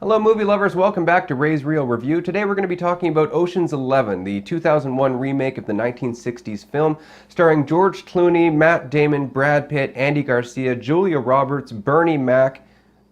Hello movie lovers, welcome back to Ray's Real Review. Today we're going to be talking about Ocean's 11, the 2001 remake of the 1960s film starring George Clooney, Matt Damon, Brad Pitt, Andy Garcia, Julia Roberts, Bernie Mac.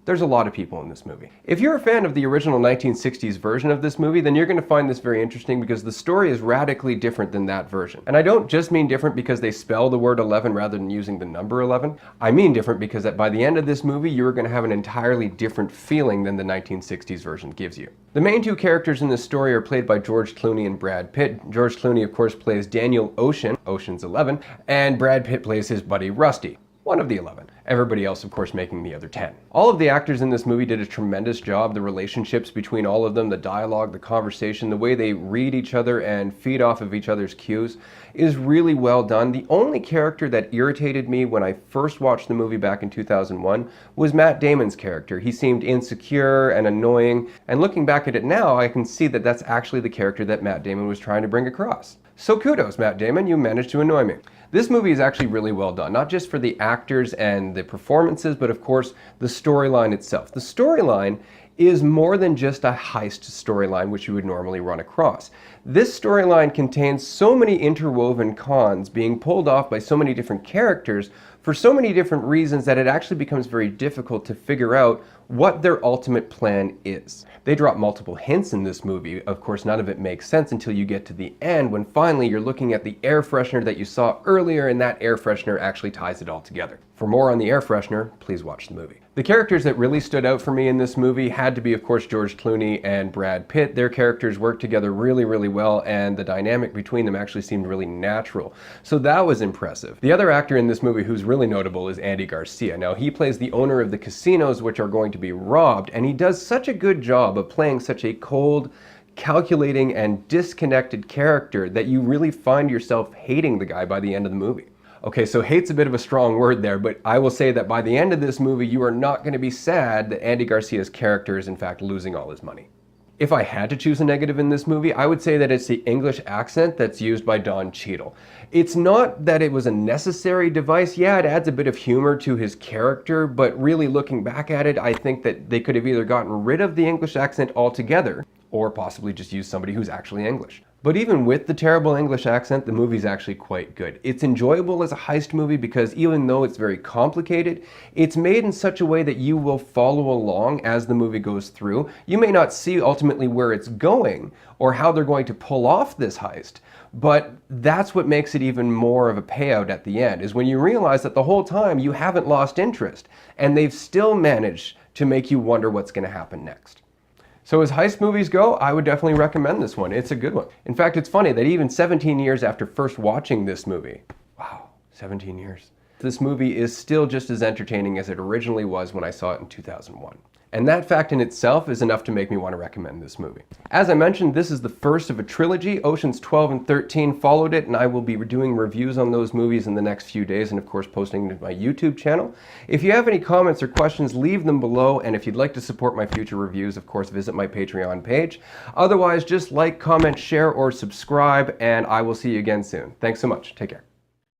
There's a lot of people in this movie. If you're a fan of the original 1960s version of this movie, then you're going to find this very interesting because the story is radically different than that version. And I don't just mean different because they spell the word 11 rather than using the number 11. I mean different because by the end of this movie, you're going to have an entirely different feeling than the 1960s version gives you. The main two characters in this story are played by George Clooney and Brad Pitt. George Clooney, of course, plays Daniel Ocean, Ocean's 11, and Brad Pitt plays his buddy Rusty, one of the 11. Everybody else, of course, making the other 10. All of the actors in this movie did a tremendous job. The relationships between all of them, the dialogue, the conversation, the way they read each other and feed off of each other's cues is really well done. The only character that irritated me when I first watched the movie back in 2001 was Matt Damon's character. He seemed insecure and annoying, and looking back at it now, I can see that that's actually the character that Matt Damon was trying to bring across. So kudos, Matt Damon, you managed to annoy me. This movie is actually really well done, not just for the actors and the performances, but of course the storyline itself. The storyline is more than just a heist storyline which you would normally run across. This storyline contains so many interwoven cons being pulled off by so many different characters for so many different reasons that it actually becomes very difficult to figure out what their ultimate plan is. They drop multiple hints in this movie. Of course, none of it makes sense until you get to the end when finally you're looking at the air freshener that you saw earlier and that air freshener actually ties it all together. For more on the air freshener, please watch the movie. The characters that really stood out for me in this movie had to be, of course, George Clooney and Brad Pitt. Their characters worked together really, really well, and the dynamic between them actually seemed really natural. So that was impressive. The other actor in this movie who's really notable is Andy Garcia. Now, he plays the owner of the casinos which are going to be robbed, and he does such a good job of playing such a cold, calculating, and disconnected character that you really find yourself hating the guy by the end of the movie. Okay, so hate's a bit of a strong word there, but I will say that by the end of this movie, you are not going to be sad that Andy Garcia's character is in fact losing all his money. If I had to choose a negative in this movie, I would say that it's the English accent that's used by Don Cheadles. It's not that it was a necessary device. Yeah, it adds a bit of humor to his character, but really looking back at it, I think that they could have either gotten rid of the English accent altogether, or possibly just used somebody who's actually English. But even with the terrible English accent, the movie's actually quite good. It's enjoyable as a heist movie because even though it's very complicated, it's made in such a way that you will follow along as the movie goes through. You may not see ultimately where it's going or how they're going to pull off this heist, but that's what makes it even more of a payout at the end, is when you realize that the whole time you haven't lost interest and they've still managed to make you wonder what's going to happen next. So as heist movies go, I would definitely recommend this one. It's a good one. In fact, it's funny that even 17 years after first watching this movie, wow, 17 years, this movie is still just as entertaining as it originally was when I saw it in 2001. And that fact in itself is enough to make me want to recommend this movie. As I mentioned, this is the first of a trilogy. Oceans 12 and 13 followed it, and I will be doing reviews on those movies in the next few days and of course posting to my YouTube channel. If you have any comments or questions, leave them below, and if you'd like to support my future reviews, of course visit my Patreon page. Otherwise, just like, comment, share, or subscribe, and I will see you again soon. Thanks so much. Take care.